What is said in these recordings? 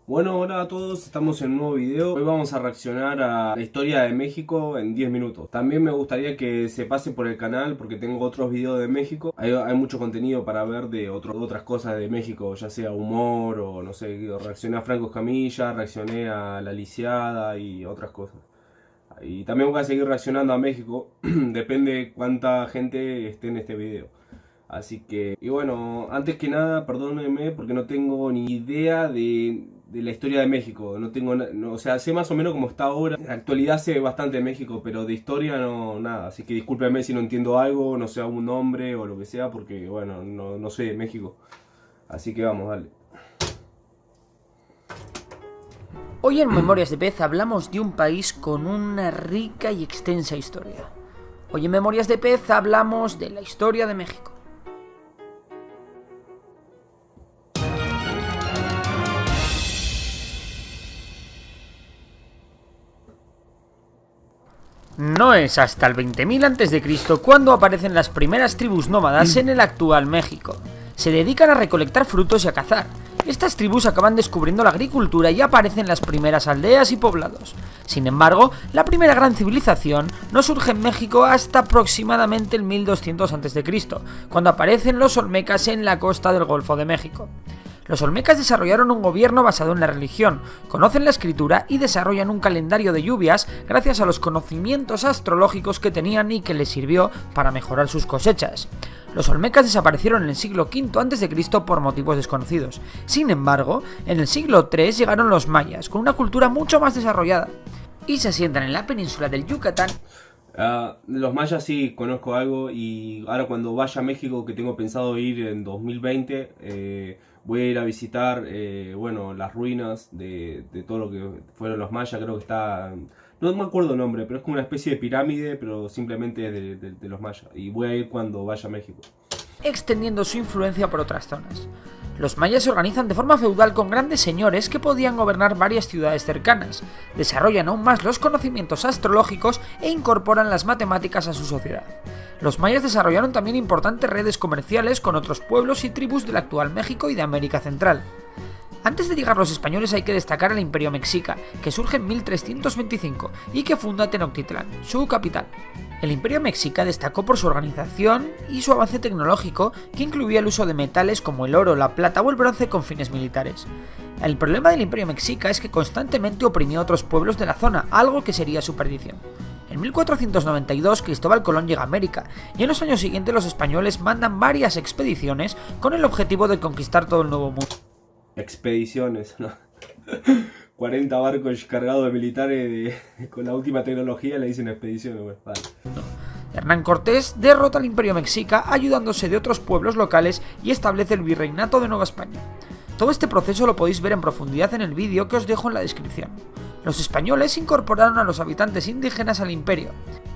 Bueno, hola a todos, estamos en un nuevo video. Hoy vamos a reaccionar a la historia de México en 10 minutos. También me gustaría que se pase por el canal porque tengo otros videos de México. Hay mucho contenido para ver de otras cosas de México, ya sea humor o no sé, reaccioné a Franco Escamilla, reaccioné a La Lisiada y otras cosas. Y también voy a seguir reaccionando a México, depende cuánta gente esté en este video. Así que, y bueno, antes que nada, perdónenme porque no tengo ni idea de la historia de México. No tengo, o sea, sé más o menos cómo está ahora. En la actualidad sé bastante de México, pero de historia no, nada. Así que discúlpenme si no entiendo algo, no sé algún nombre o lo que sea, porque, bueno, no soy de México. Así que vamos, dale. Hoy en Memorias de Pez hablamos de un país con una rica y extensa historia. Hoy en Memorias de Pez hablamos de la historia de México. No es hasta el 20.000 a.C. cuando aparecen las primeras tribus nómadas en el actual México. Se dedican a recolectar frutos y a cazar. Estas tribus acaban descubriendo la agricultura y aparecen las primeras aldeas y poblados. Sin embargo, la primera gran civilización no surge en México hasta aproximadamente el 1200 a.C., cuando aparecen los olmecas en la costa del Golfo de México. Los olmecas desarrollaron un gobierno basado en la religión, conocen la escritura y desarrollan un calendario de lluvias gracias a los conocimientos astrológicos que tenían y que les sirvió para mejorar sus cosechas. Los olmecas desaparecieron en el siglo V a.C. por motivos desconocidos. Sin embargo, en el siglo III llegaron los mayas, con una cultura mucho más desarrollada, y se asientan en la península del Yucatán. Los mayas sí conozco algo y ahora cuando vaya a México, que tengo pensado ir en 2020, voy a ir a visitar bueno, las ruinas de todo lo que fueron los mayas. Creo que está, no me acuerdo el nombre, pero es como una especie de pirámide, pero simplemente de los mayas, y voy a ir cuando vaya a México, extendiendo su influencia por otras zonas. Los mayas se organizan de forma feudal con grandes señores que podían gobernar varias ciudades cercanas, desarrollan aún más los conocimientos astrológicos e incorporan las matemáticas a su sociedad. Los mayas desarrollaron también importantes redes comerciales con otros pueblos y tribus del actual México y de América Central. Antes de llegar los españoles hay que destacar el Imperio Mexica, que surge en 1325 y que funda Tenochtitlan, su capital. El Imperio Mexica destacó por su organización y su avance tecnológico, que incluía el uso de metales como el oro, la plata o el bronce con fines militares. El problema del Imperio Mexica es que constantemente oprimió a otros pueblos de la zona, algo que sería su perdición. En 1492 Cristóbal Colón llega a América y en los años siguientes los españoles mandan varias expediciones con el objetivo de conquistar todo el Nuevo Mundo. expediciones, ¿no? 40 barcos cargados de militares con la última tecnología le dicen expediciones. Bueno, vale. Hernán Cortés derrota al Imperio Mexica ayudándose de otros pueblos locales y establece el Virreinato de Nueva España. Todo este proceso lo podéis ver en profundidad en el vídeo que os dejo en la descripción. Los españoles incorporaron a los habitantes indígenas al imperio.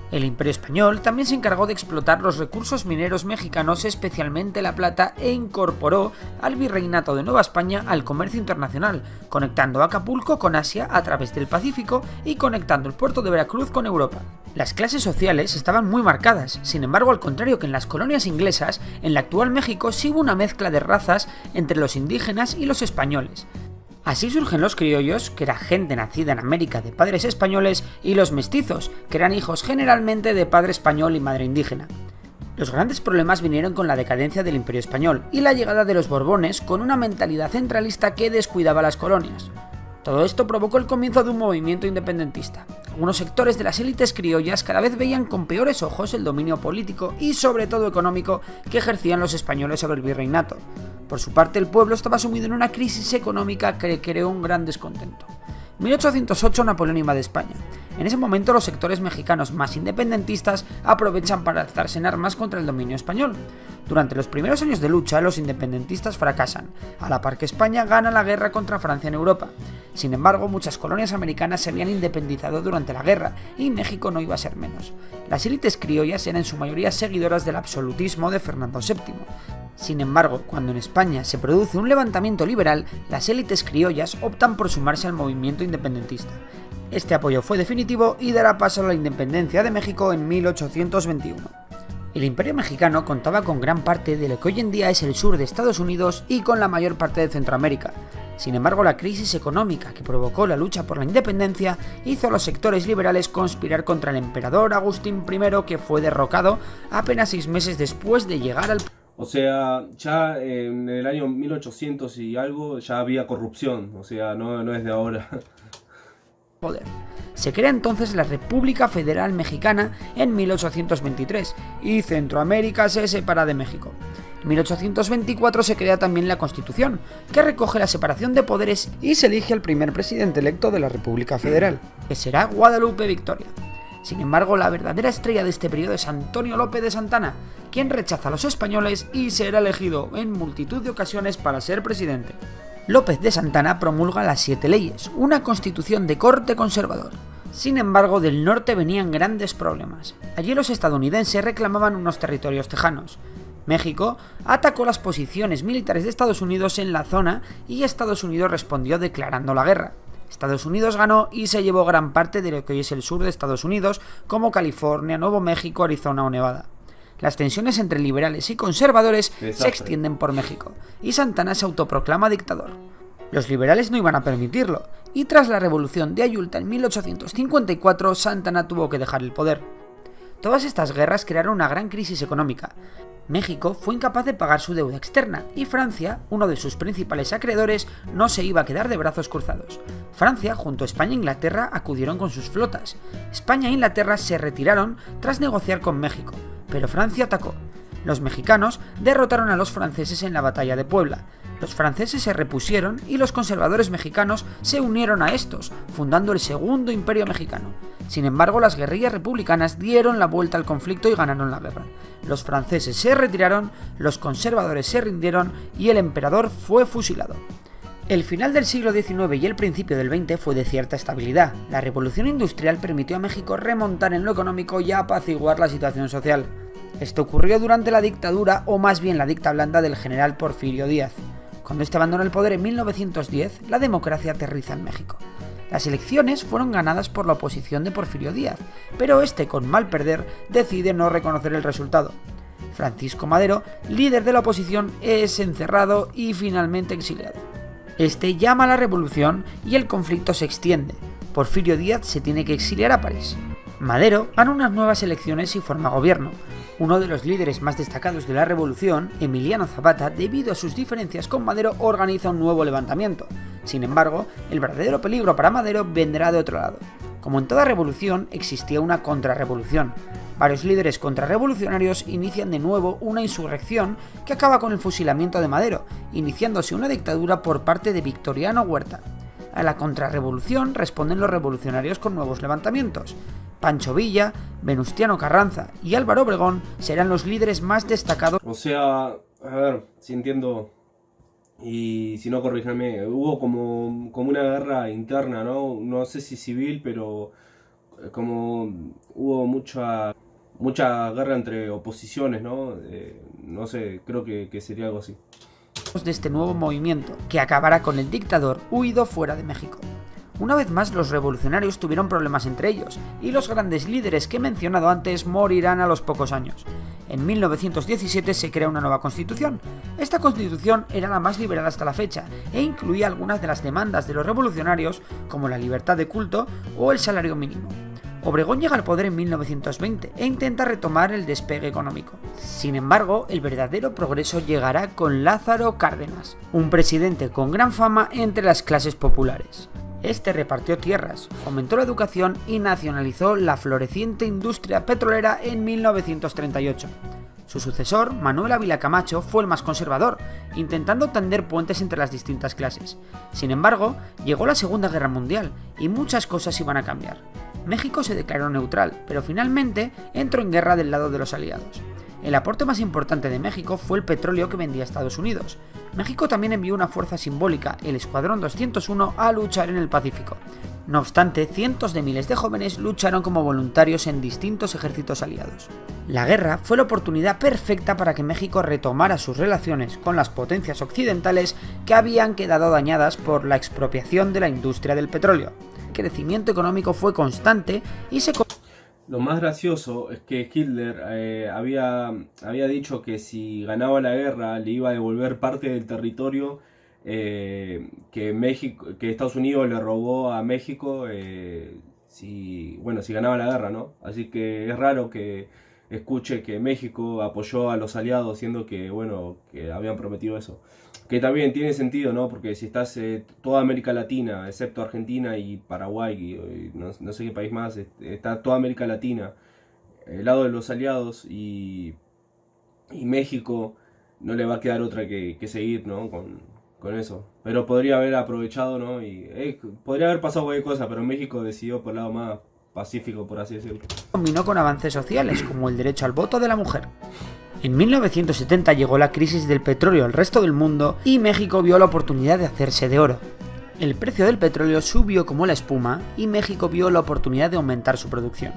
El Imperio Español también se encargó de explotar los recursos mineros mexicanos, especialmente la plata, e incorporó al Virreinato de Nueva España al comercio internacional, conectando Acapulco con Asia a través del Pacífico y conectando el puerto de Veracruz con Europa. Las clases sociales estaban muy marcadas, sin embargo, al contrario que en las colonias inglesas, en el actual México sí hubo una mezcla de razas entre los indígenas y los españoles. Así surgen los criollos, que era gente nacida en América de padres españoles, y los mestizos, que eran hijos generalmente de padre español y madre indígena. Los grandes problemas vinieron con la decadencia del Imperio Español y la llegada de los Borbones con una mentalidad centralista que descuidaba las colonias. Todo esto provocó el comienzo de un movimiento independentista. Algunos sectores de las élites criollas cada vez veían con peores ojos el dominio político y sobre todo económico que ejercían los españoles sobre el virreinato. Por su parte, el pueblo estaba sumido en una crisis económica que creó un gran descontento. En 1808 Napoleón invade España. En ese momento los sectores mexicanos más independentistas aprovechan para alzarse en armas contra el dominio español. Durante los primeros años de lucha los independentistas fracasan, a la par que España gana la guerra contra Francia en Europa. Sin embargo, muchas colonias americanas se habían independizado durante la guerra y México no iba a ser menos. Las élites criollas eran en su mayoría seguidoras del absolutismo de Fernando VII. Sin embargo, cuando en España se produce un levantamiento liberal, las élites criollas optan por sumarse al movimiento independentista. Este apoyo fue definitivo y dará paso a la independencia de México en 1821. El Imperio Mexicano contaba con gran parte de lo que hoy en día es el sur de Estados Unidos y con la mayor parte de Centroamérica. Sin embargo, la crisis económica que provocó la lucha por la independencia hizo a los sectores liberales conspirar contra el emperador Agustín I, que fue derrocado apenas 6 meses después de llegar al O sea, ya en el año 1800 y algo ya había corrupción, o sea, no es de ahora. poder. Se crea entonces la República Federal Mexicana en 1823 y Centroamérica se separa de México. En 1824 se crea también la Constitución, que recoge la separación de poderes y se elige al primer presidente electo de la República Federal, que será Guadalupe Victoria. Sin embargo, la verdadera estrella de este periodo es Antonio López de Santana, quien rechaza a los españoles y será elegido en multitud de ocasiones para ser presidente. López de Santana promulga las 7 leyes, una constitución de corte conservador. Sin embargo, del norte venían grandes problemas. Allí los estadounidenses reclamaban unos territorios tejanos. México atacó las posiciones militares de Estados Unidos en la zona y Estados Unidos respondió declarando la guerra. Estados Unidos ganó y se llevó gran parte de lo que hoy es el sur de Estados Unidos, como California, Nuevo México, Arizona o Nevada. Las tensiones entre liberales y conservadores se extienden por México, y Santana se autoproclama dictador. Los liberales no iban a permitirlo, y tras la revolución de Ayulta en 1854, Santana tuvo que dejar el poder. Todas estas guerras crearon una gran crisis económica. México fue incapaz de pagar su deuda externa y Francia, uno de sus principales acreedores, no se iba a quedar de brazos cruzados. Francia, junto a España e Inglaterra, acudieron con sus flotas. España e Inglaterra se retiraron tras negociar con México, pero Francia atacó. Los mexicanos derrotaron a los franceses en la batalla de Puebla. Los franceses se repusieron y los conservadores mexicanos se unieron a estos, fundando el Segundo Imperio Mexicano. Sin embargo, las guerrillas republicanas dieron la vuelta al conflicto y ganaron la guerra. Los franceses se retiraron, los conservadores se rindieron y el emperador fue fusilado. El final del siglo XIX y el principio del XX fue de cierta estabilidad. La revolución industrial permitió a México remontar en lo económico y apaciguar la situación social. Esto ocurrió durante la dictadura, o más bien la dicta blanda del general Porfirio Díaz. Cuando este abandonó el poder en 1910, la democracia aterriza en México. Las elecciones fueron ganadas por la oposición de Porfirio Díaz, pero este, con mal perder, decide no reconocer el resultado. Francisco Madero, líder de la oposición, es encerrado y finalmente exiliado. Este llama a la revolución y el conflicto se extiende. Porfirio Díaz se tiene que exiliar a París. Madero gana unas nuevas elecciones y forma gobierno. Uno de los líderes más destacados de la revolución, Emiliano Zapata, debido a sus diferencias con Madero, organiza un nuevo levantamiento. Sin embargo, el verdadero peligro para Madero vendrá de otro lado. Como en toda revolución, existía una contrarrevolución. Varios líderes contrarrevolucionarios inician de nuevo una insurrección que acaba con el fusilamiento de Madero, iniciándose una dictadura por parte de Victoriano Huerta. A la contrarrevolución responden los revolucionarios con nuevos levantamientos. Pancho Villa, Venustiano Carranza y Álvaro Obregón serán los líderes más destacados. O sea, a ver, si entiendo, y si no corríjanme, hubo como una guerra interna, ¿no? No sé si civil, pero como hubo mucha guerra entre oposiciones, ¿no? No sé, creo que sería algo así. De este nuevo movimiento, que acabará con el dictador huido fuera de México. Una vez más, los revolucionarios tuvieron problemas entre ellos, y los grandes líderes que he mencionado antes morirán a los pocos años. En 1917 se crea una nueva constitución. Esta constitución era la más liberal hasta la fecha, e incluía algunas de las demandas de los revolucionarios, como la libertad de culto o el salario mínimo. Obregón llega al poder en 1920 e intenta retomar el despegue económico. Sin embargo, el verdadero progreso llegará con Lázaro Cárdenas, un presidente con gran fama entre las clases populares. Este repartió tierras, fomentó la educación y nacionalizó la floreciente industria petrolera en 1938. Su sucesor, Manuel Ávila Camacho, fue el más conservador, intentando tender puentes entre las distintas clases. Sin embargo, llegó la Segunda Guerra Mundial y muchas cosas iban a cambiar. México se declaró neutral, pero finalmente entró en guerra del lado de los aliados. El aporte más importante de México fue el petróleo que vendía a Estados Unidos. México también envió una fuerza simbólica, el Escuadrón 201, a luchar en el Pacífico. No obstante, cientos de miles de jóvenes lucharon como voluntarios en distintos ejércitos aliados. La guerra fue la oportunidad perfecta para que México retomara sus relaciones con las potencias occidentales que habían quedado dañadas por la expropiación de la industria del petróleo. El crecimiento económico fue constante y se... Lo más gracioso es que Hitler había dicho que si ganaba la guerra le iba a devolver parte del territorio que Estados Unidos le robó a México si ganaba la guerra, ¿no? Así que es raro que escuche que México apoyó a los aliados, siendo que, bueno, que habían prometido eso. Que también tiene sentido, ¿no? Porque si estás toda América Latina, excepto Argentina y Paraguay, y no sé qué país más, está toda América Latina, el lado de los aliados y México, no le va a quedar otra que seguir, ¿no? Con eso. Pero podría haber aprovechado, ¿no? Y podría haber pasado cualquier cosa, pero México decidió por el lado más pacífico, por así decirlo. Combinó con avances sociales, como el derecho al voto de la mujer. En 1970 llegó la crisis del petróleo al resto del mundo y México vio la oportunidad de hacerse de oro. El precio del petróleo subió como la espuma y México vio la oportunidad de aumentar su producción.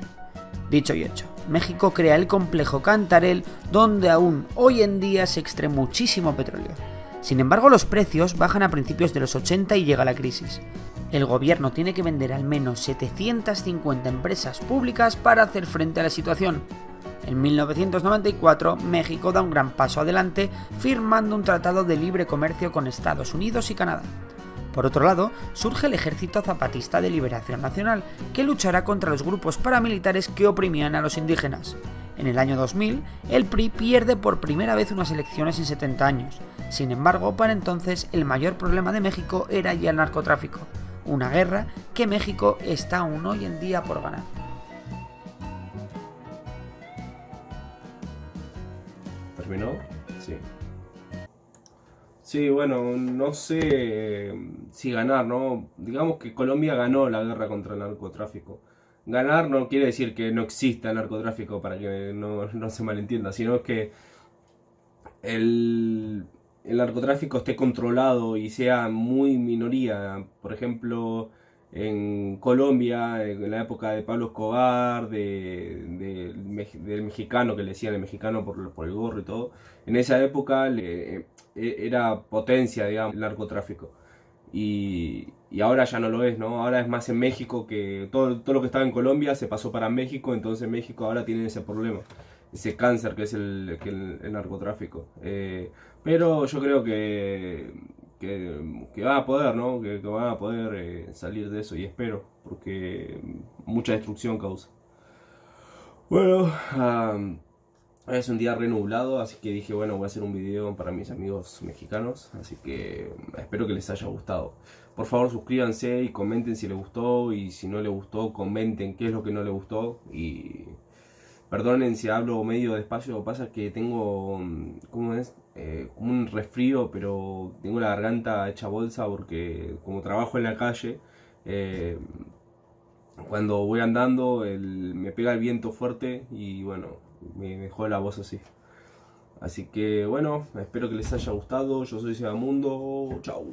Dicho y hecho, México crea el complejo Cantarell, donde aún hoy en día se extrae muchísimo petróleo. Sin embargo, los precios bajan a principios de los 80 y llega la crisis. El gobierno tiene que vender al menos 750 empresas públicas para hacer frente a la situación. En 1994, México da un gran paso adelante firmando un tratado de libre comercio con Estados Unidos y Canadá. Por otro lado, surge el Ejército Zapatista de Liberación Nacional, que luchará contra los grupos paramilitares que oprimían a los indígenas. En el año 2000, el PRI pierde por primera vez unas elecciones en 70 años. Sin embargo, para entonces el mayor problema de México era ya el narcotráfico, una guerra que México está aún hoy en día por ganar. ¿Terminó? Sí. Sí, bueno, no sé si ganar, ¿no? Digamos que Colombia ganó la guerra contra el narcotráfico. Ganar no quiere decir que no exista narcotráfico, para que no se malentienda, sino que el narcotráfico esté controlado y sea muy minoría. Por ejemplo, en Colombia, en la época de Pablo Escobar, del mexicano, que le decían el mexicano por el gorro y todo, en esa época era potencia, digamos, el narcotráfico. Y ahora ya no lo es, ¿no? Ahora es más en México, que todo lo que estaba en Colombia se pasó para México, entonces México ahora tiene ese problema, ese cáncer que es el narcotráfico. Pero yo creo que van a poder, ¿no? Que van a poder salir de eso, y espero, porque mucha destrucción causa. Bueno, es un día renublado, así que dije, bueno, voy a hacer un video para mis amigos mexicanos, así que espero que les haya gustado. Por favor, suscríbanse y comenten si les gustó, y si no les gustó, comenten qué es lo que no les gustó. Y perdonen si hablo medio despacio, pasa que tengo, ¿cómo es? Como un resfrío, pero tengo la garganta hecha bolsa porque como trabajo en la calle, cuando voy andando me pega el viento fuerte y bueno, me jode la voz así. Así que bueno, espero que les haya gustado. Yo soy Sebamundo. Chau.